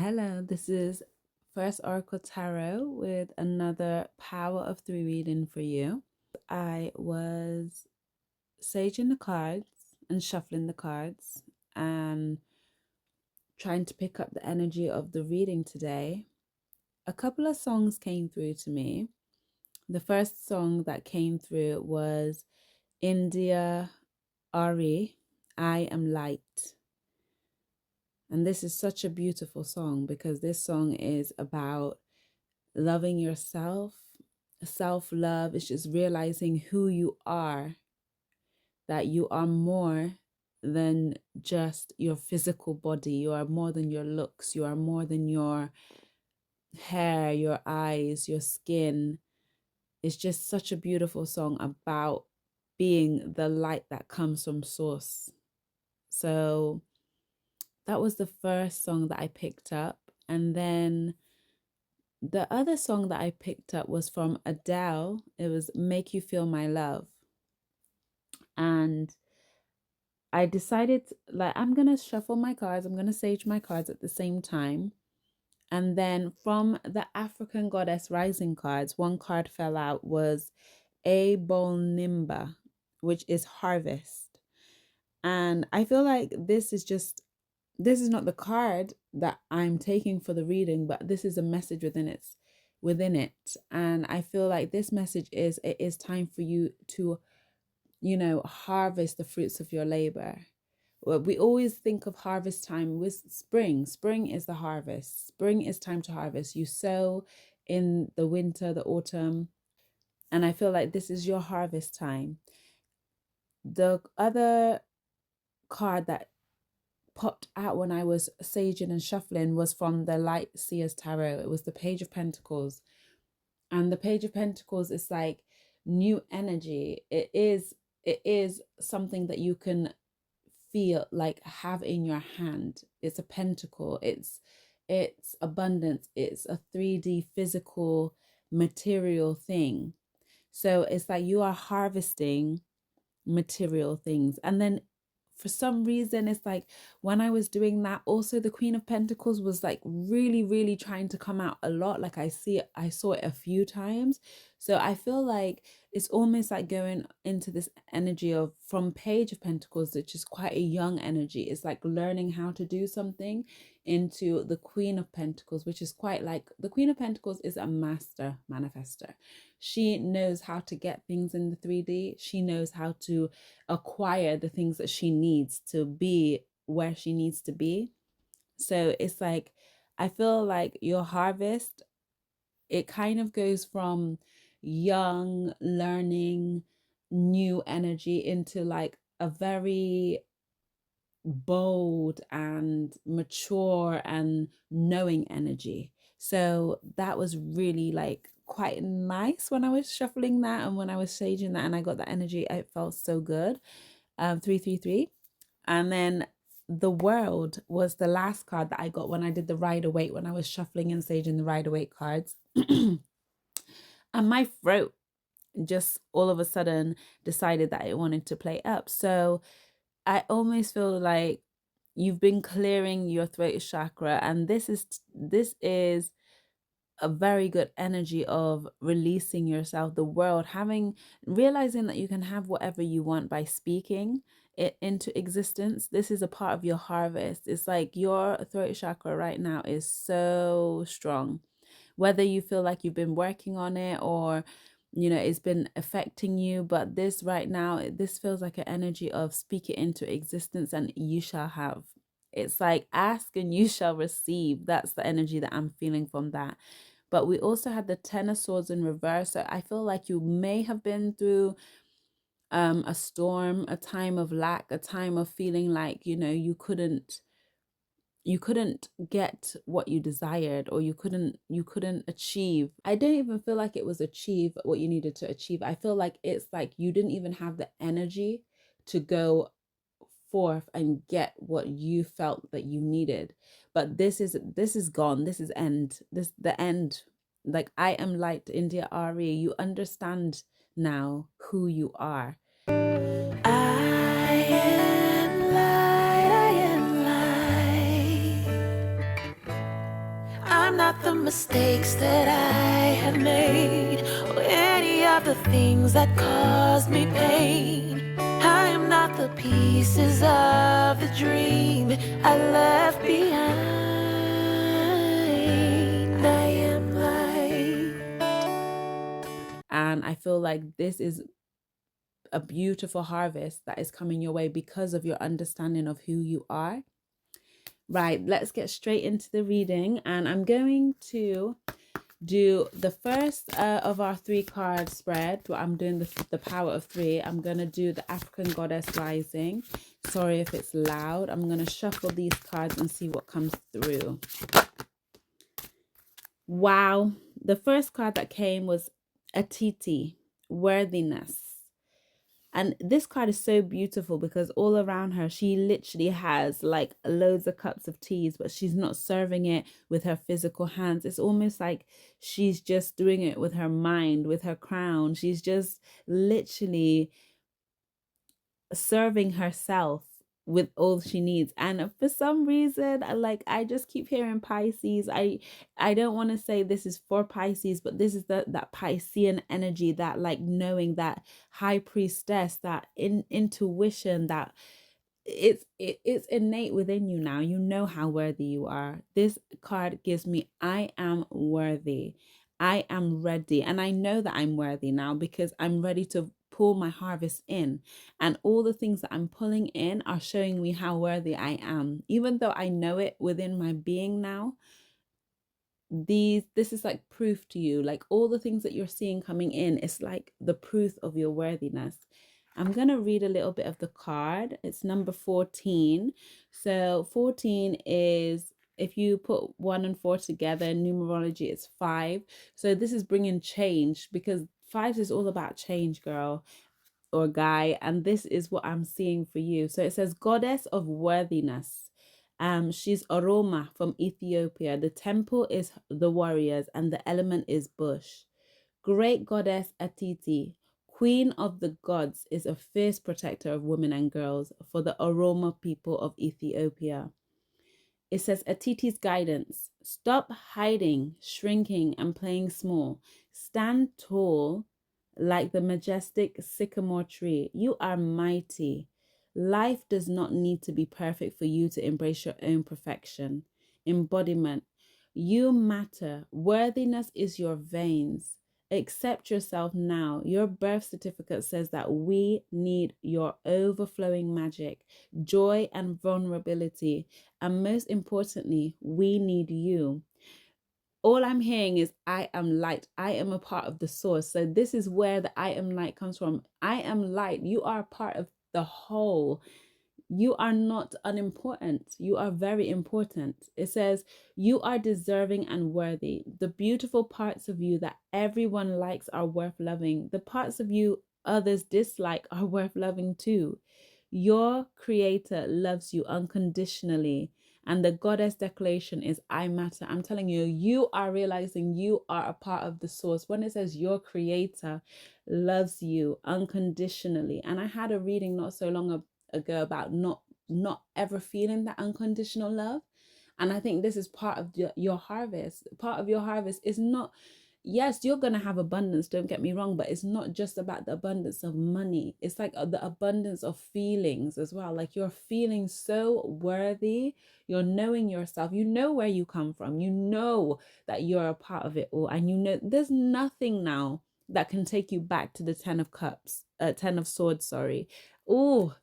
Hello, this is First Oracle Tarot with another Power of Three reading for you. I was saging the cards and shuffling the cards and trying to pick up the energy of the reading today. A couple of songs came through to me. The first song that came through was India Ari, I Am Light. And this is such a beautiful song because this song is about loving yourself. Self-love is just realizing who you are, that you are more than just your physical body. You are more than your looks. You are more than your hair, your eyes, your skin. It's just such a beautiful song about being the light that comes from source. So that was the first song that I picked up. And then the other song that I picked up was from Adele. It was Make You Feel My Love. And I decided, like, I'm going to shuffle my cards. I'm going to sage my cards at the same time. And then from the African Goddess Rising cards, one card fell out was A Nimba, which is harvest. And I feel like this is not the card that I'm taking for the reading, but this is a message within it. And I feel like this message is, it is time for you to, harvest the fruits of your labor. We always think of harvest time with spring. Spring is the harvest. Spring is time to harvest. You sow in the winter, the autumn, and I feel like this is your harvest time. The other card that popped out when I was saging and shuffling was from the Light Seers Tarot. It was the Page of Pentacles. And the Page of Pentacles is like new energy. It is something that you can feel, like have in your hand. It's a pentacle. It's abundance. It's a 3D physical material thing. So it's like you are harvesting material things. And then for some reason, it's like when I was doing that, also the Queen of Pentacles was like really, really trying to come out a lot. Like I saw it a few times. So I feel like it's almost like going into this energy of from Page of Pentacles, which is quite a young energy. It's like learning how to do something, into the Queen of Pentacles, which is quite like, the Queen of Pentacles is a master manifester. She knows how to get things in the 3D. She knows how to acquire the things that she needs to be where she needs to be. So it's like, I feel like your harvest, it kind of goes from young, learning, new energy into like a very bold and mature and knowing energy. So that was really like quite nice when I was shuffling that and when I was saging that and I got that energy. It felt so good. 333. And then the World was the last card that I got when I did the Rider-Waite, when I was shuffling and saging the Rider-Waite cards. And my throat just all of a sudden decided that it wanted to play up. So I almost feel like you've been clearing your throat chakra, and this is a very good energy of releasing yourself, the world, realizing that you can have whatever you want by speaking it into existence. This is a part of your harvest. It's like your throat chakra right now is so strong, whether you feel like you've been working on it or it's been affecting you, but this right now, this feels like an energy of speak it into existence and you shall have. It's like ask and you shall receive. That's the energy that I'm feeling from that. But we also had the Ten of Swords in reverse. So I feel like you may have been through a storm, a time of lack, a time of feeling like, you couldn't get what you desired, or you couldn't achieve. I don't even feel like it was achieve what you needed to achieve. I feel like it's like you didn't even have the energy to go forth and get what you felt that you needed. But this is gone. This is the end. Like, I am light, India Ari. You understand now who you are. I am light, I am light. mistakes that I have made, or any of the things that caused me pain. I am not the pieces of the dream I left behind. I am light. And I feel like this is a beautiful harvest that is coming your way because of your understanding of who you are. Right, let's get straight into the reading, and I'm going to do the first of our 3-card spread. I'm doing the power of 3. I'm going to do the African Goddess Rising. Sorry if it's loud. I'm going to shuffle these cards and see what comes through. Wow. The first card that came was Atiti, worthiness. And this card is so beautiful because all around her, she literally has like loads of cups of teas, but she's not serving it with her physical hands. It's almost like she's just doing it with her mind, with her crown. She's just literally serving herself with all she needs. And for some reason, I just keep hearing Pisces. I don't want to say this is for Pisces, but this is that Piscean energy, that like knowing, that high priestess, that intuition, that it's innate within you now. You know how worthy you are. This card gives me, I am worthy. I am ready. And I know that I'm worthy now because I'm ready to pull my harvest in. And all the things that I'm pulling in are showing me how worthy I am. Even though I know it within my being now, this is like proof to you. Like all the things that you're seeing coming in, it's like the proof of your worthiness. I'm going to read a little bit of the card. It's number 14. So 14 is, if you put 1 and 4 together in numerology, it's 5. So this is bringing change, because 5 is all about change, girl or guy. And this is what I'm seeing for you. So it says goddess of worthiness. She's Aroma from Ethiopia. The temple is the warriors and the element is bush. Great goddess Atiti, queen of the gods, is a fierce protector of women and girls for the Oroma people of Ethiopia. It says Atiti's guidance. Stop hiding, shrinking, and playing small. Stand tall like the majestic sycamore tree. You are mighty. Life does not need to be perfect for you to embrace your own perfection. Embodiment. You matter. Worthiness is your veins. Accept yourself now. Your birth certificate says that we need your overflowing magic, joy, and vulnerability. And most importantly, we need you. All I'm hearing is I am light. I am a part of the source. So this is where the I am light comes from. I am light. You are a part of the whole. You are not unimportant. You are very important. It says you are deserving and worthy. The beautiful parts of you that everyone likes are worth loving. The parts of you others dislike are worth loving too. Your creator loves you unconditionally. And the goddess declaration is I matter. I'm telling you, you are realizing you are a part of the source. When it says your creator loves you unconditionally. And I had a reading not so long ago about not ever feeling that unconditional love. And I think this is part of your harvest. Part of your harvest is not, yes, you're going to have abundance, don't get me wrong, but it's not just about the abundance of money. It's like the abundance of feelings as well. Like you're feeling so worthy. You're knowing yourself. You know where you come from. You know that you're a part of it all. And you know there's nothing now that can take you back to the 10 of cups, 10 of swords, sorry. Oh,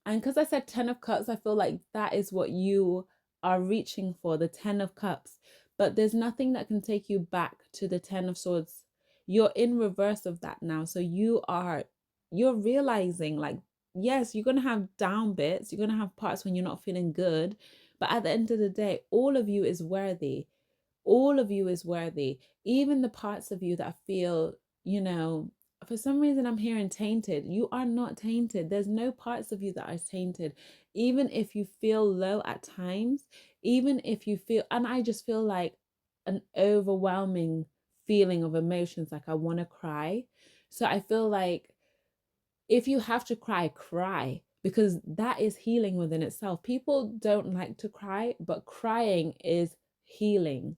and because I said 10 of cups, I feel like that is what you are reaching for, the 10 of cups. But there's nothing that can take you back to the 10 of swords. You're in reverse of that now. So you're realizing like, yes, you're going to have down bits. You're going to have parts when you're not feeling good. But at the end of the day, all of you is worthy. All of you is worthy. Even the parts of you that feel, for some reason I'm hearing tainted. You are not tainted. There's no parts of you that are tainted. Even if you feel low at times, even if you feel, and I just feel like an overwhelming feeling of emotions, like I want to cry. So I feel like if you have to cry, cry, because that is healing within itself. People don't like to cry, but crying is healing.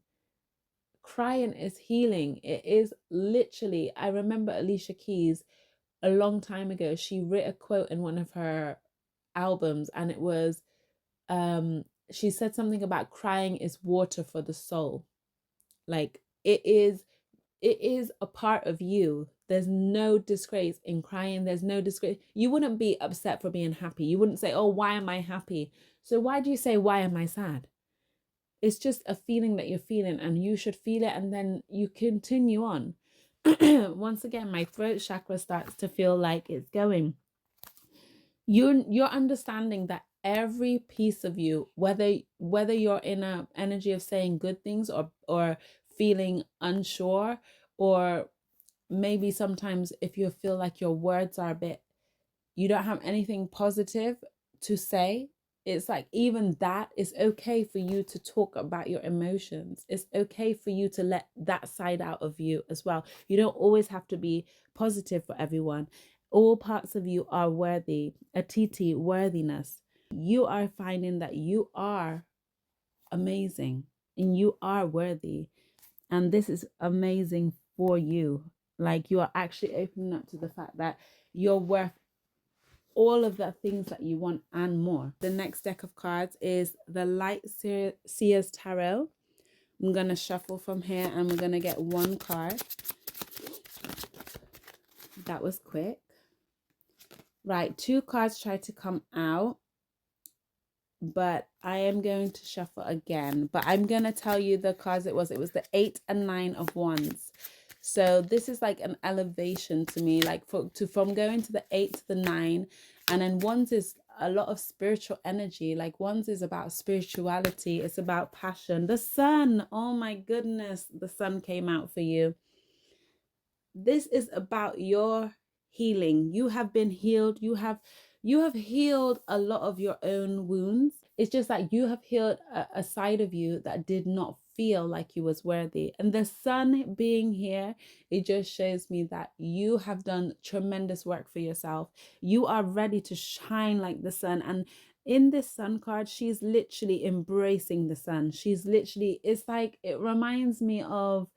crying is healing. It is literally, I remember Alicia Keys a long time ago, she wrote a quote in one of her albums, and it was, she said something about crying is water for the soul. Like it is a part of you. There's no disgrace in crying. There's no disgrace. You wouldn't be upset for being happy. You wouldn't say, oh, why am I happy? So why do you say, why am I sad? It's just a feeling that you're feeling, and you should feel it, and then you continue on. Once again, my throat chakra starts to feel like it's going. You're understanding that every piece of you, whether you're in a energy of saying good things, or feeling unsure, or maybe sometimes if you feel like your words are a bit, you don't have anything positive to say, it's like even that is okay for you to talk about your emotions. It's okay for you to let that side out of you as well. You don't always have to be positive for everyone. All parts of you are worthy. Atiti, worthiness. You are finding that you are amazing and you are worthy. And this is amazing for you. Like, you are actually opening up to the fact that you're worth all of the things that you want and more. The next deck of cards is the Light Seers Tarot. I'm going to shuffle from here and we're going to get one card. That was quick. Right, 2 cards tried to come out, but I am going to shuffle again. But I'm going to tell you the cards it was. It was the 8 and 9 of Wands. So this is like an elevation to me, like from going to the 8 to the 9. And then Wands is a lot of spiritual energy. Like Wands is about spirituality. It's about passion. The Sun, oh my goodness, the Sun came out for you. This is about your healing. You have been healed. You have healed a lot of your own wounds. It's just like you have healed a side of you that did not feel like you was worthy. And the Sun being here, it just shows me that you have done tremendous work for yourself. You are ready to shine like the sun. And in this Sun card, she's literally embracing the sun. She's literally, it's like, it reminds me of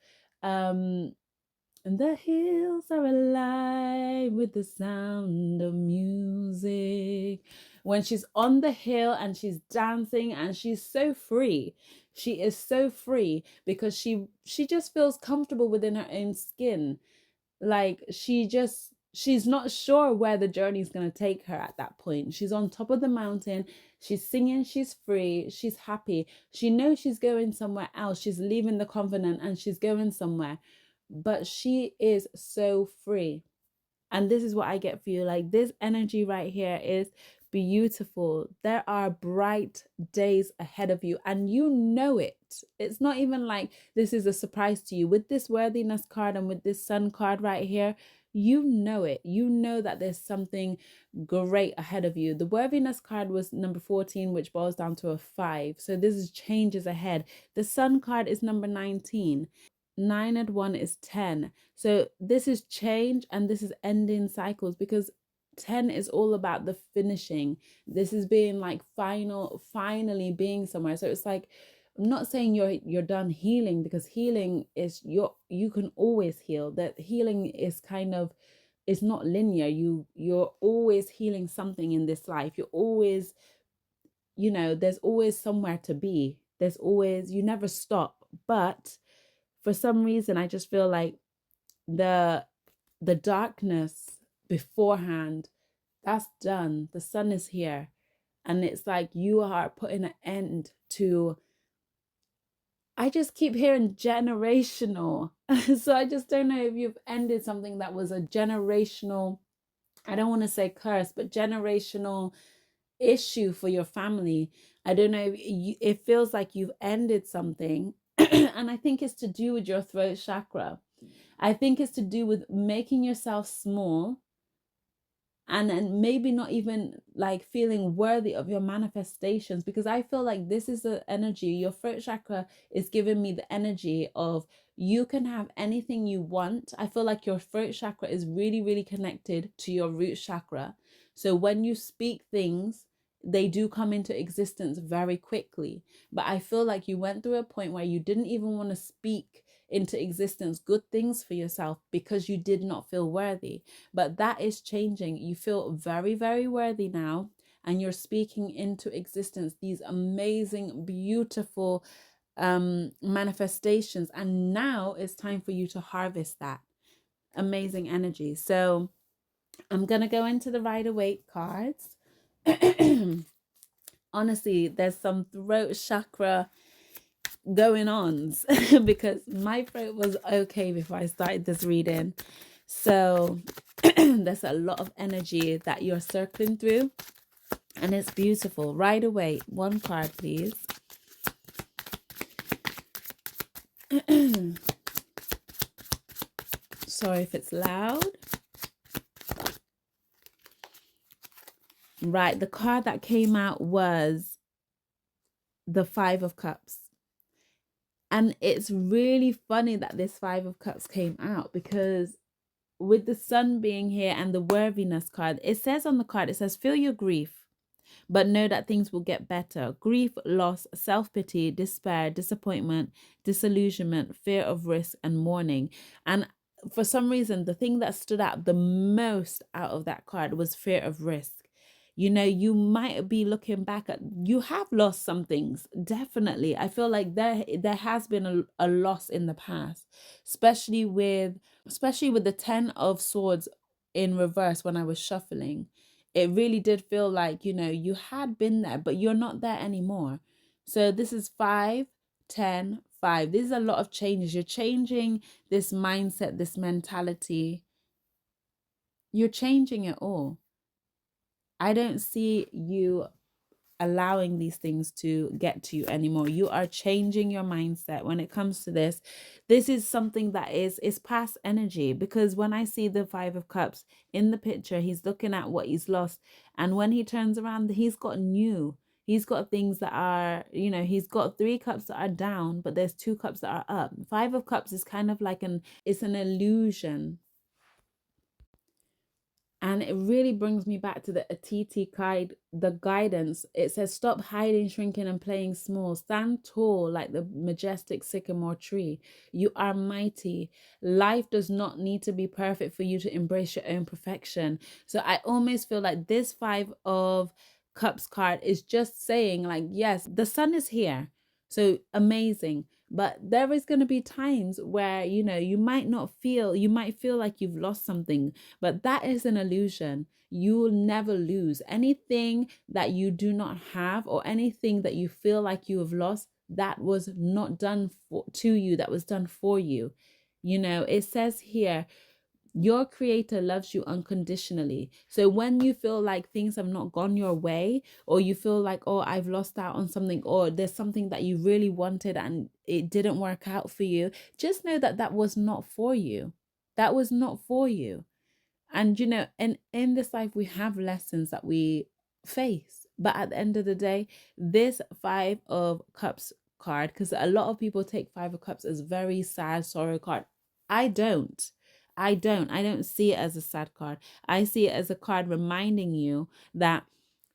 and the hills are alive with the sound of music. When she's on the hill and she's dancing and she's so free. She is so free because she just feels comfortable within her own skin. Like she's not sure where the journey is going to take her at that point. She's on top of the mountain. She's singing. She's free. She's happy. She knows she's going somewhere else. She's leaving the convent and she's going somewhere. But she is so free. And this is what I get for you. Like, this energy right here is beautiful. There are bright days ahead of you and you know it. It's not even like this is a surprise to you. With this worthiness card and with this Sun card right here, you know it. You know that there's something great ahead of you. The worthiness card was number 14, which boils down to a 5. So this is changes ahead. The Sun card is number 19. 9 and 1 is 10. So this is change and this is ending cycles, because 10 is all about the finishing. This is being like finally being somewhere. So it's like, I'm not saying you're done healing, because healing is you can always heal. That healing is kind of, it's not linear. You're always healing something in this life. You're always, there's always somewhere to be. There's always, you never stop. But for some reason, I just feel like the darkness beforehand, that's done. The sun is here. And it's like you are putting an end to, I just keep hearing generational. So I just don't know if you've ended something that was a generational, I don't want to say curse, but generational issue for your family. I don't know if it feels like you've ended something. And I think it's to do with your throat chakra. I think it's to do with making yourself small and maybe not even like feeling worthy of your manifestations, because I feel like this is the energy. Your throat chakra is giving me the energy of you can have anything you want. I feel like your throat chakra is really, really connected to your root chakra. So when you speak things, they do come into existence very quickly. But I feel like you went through a point where you didn't even want to speak into existence good things for yourself because you did not feel worthy. But that is changing. You feel very, very worthy now, and you're speaking into existence these amazing, beautiful manifestations. And now it's time for you to harvest that amazing energy. So I'm gonna go into the Rider-Waite cards. Honestly, there's some throat chakra going ons because my throat was okay before I started this reading. So there's a lot of energy that you're circling through, and it's beautiful. Rider-Waite, one card, please. Sorry if it's loud. Right, the card that came out was the Five of Cups. And it's really funny that this Five of Cups came out, because with the sun being here and the worthiness card, it says on the card, it says, feel your grief, but know that things will get better. Grief, loss, self-pity, despair, disappointment, disillusionment, fear of risk, and mourning. And for some reason, the thing that stood out the most out of that card was fear of risk. You know, you might be looking back at, you have lost some things, definitely. I feel like there has been a loss in the past, especially with the Ten of Swords in reverse. When I was shuffling, it really did feel like, you know, you had been there, but you're not there anymore. So this is 5, 10, 5. This is a lot of changes. You're changing this mindset, this mentality. You're changing it all. I don't see you allowing these things to get to you anymore. You are changing your mindset when it comes to this. This is something that is past energy, because when I see the Five of Cups in the picture, he's looking at what he's lost, and when he turns around, he's got things that are, you know, he's got 3 cups that are down, but there's 2 cups that are up. Five of Cups is kind of like it's an illusion. And it really brings me back to the Atiti guide, the guidance. It says, stop hiding, shrinking, and playing small. Stand tall like the majestic sycamore tree. You are mighty. Life does not need to be perfect for you to embrace your own perfection. So I almost feel like this Five of Cups card is just saying, like, yes, the sun is here. So amazing. But there is going to be times where, you know, you might feel like you've lost something, but that is an illusion. You will never lose anything that you do not have, or anything that you feel like you have lost. That was not done to you, that was done for you. You know, it says here, your creator loves you unconditionally. So when you feel like things have not gone your way, or you feel like, oh, I've lost out on something, or there's something that you really wanted and it didn't work out for you, just know that that was not for you. That was not for you. And, you know, and in this life, we have lessons that we face. But at the end of the day, this Five of Cups card, because a lot of people take Five of Cups as very sad, sorrow card. I don't. I don't see it as a sad card. I see it as a card reminding you that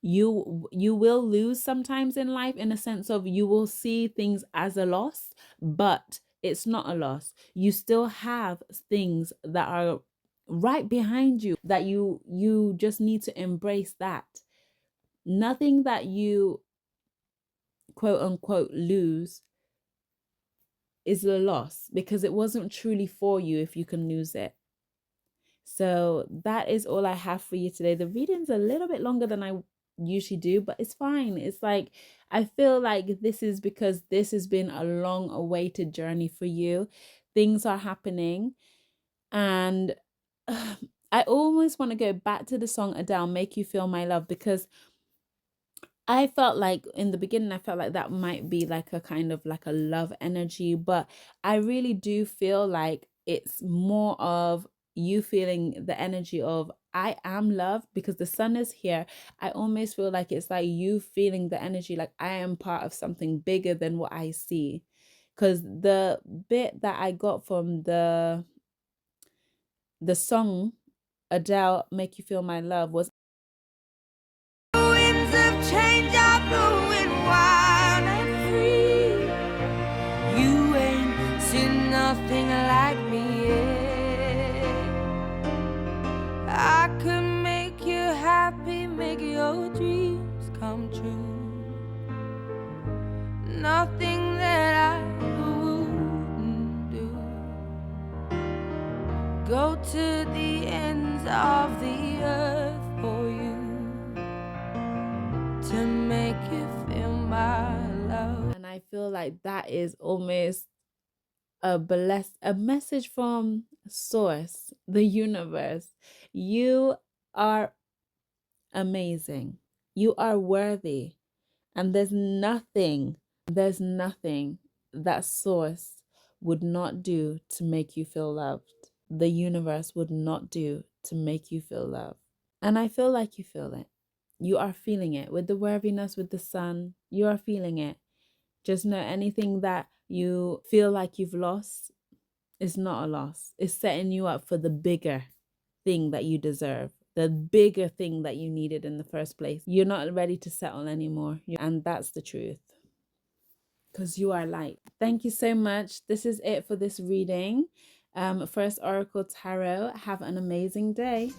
you will lose sometimes in life, in a sense of you will see things as a loss, but it's not a loss. You still have things that are right behind you that you just need to embrace. That nothing that you quote unquote lose is a loss, because it wasn't truly for you if you can lose it. So that is all I have for you today. The reading's a little bit longer than I usually do, but it's fine. It's like, I feel like this is because this has been a long awaited journey for you. Things are happening, and I almost want to go back to the song Adele, Make You Feel My Love, because I felt like in the beginning, I felt like that might be like a kind of like a love energy, but I really do feel like it's more of you feeling the energy of I am love, because the sun is here. I almost feel like it's like you feeling the energy, like I am part of something bigger than what I see. Because the bit that I got from the song Adele, Make You Feel My Love, was Winds of change are blowing wild and free. You ain't seen nothing come true. Nothing that I wouldn't do. Go to the ends of the earth for you, to make you feel my love. And I feel like that is almost a message from source, the universe. You are amazing. You are worthy. And there's nothing that source would not do to make you feel loved. The universe would not do to make you feel loved. And I feel like you feel it. You are feeling it with the worthiness, with the sun. You are feeling it. Just know anything that you feel like you've lost is not a loss. It's setting you up for the bigger thing that you deserve, the bigger thing that you needed in the first place. You're not ready to settle anymore. And that's the truth. Because you are light. Thank you so much. This is it for this reading. First Oracle Tarot. Have an amazing day.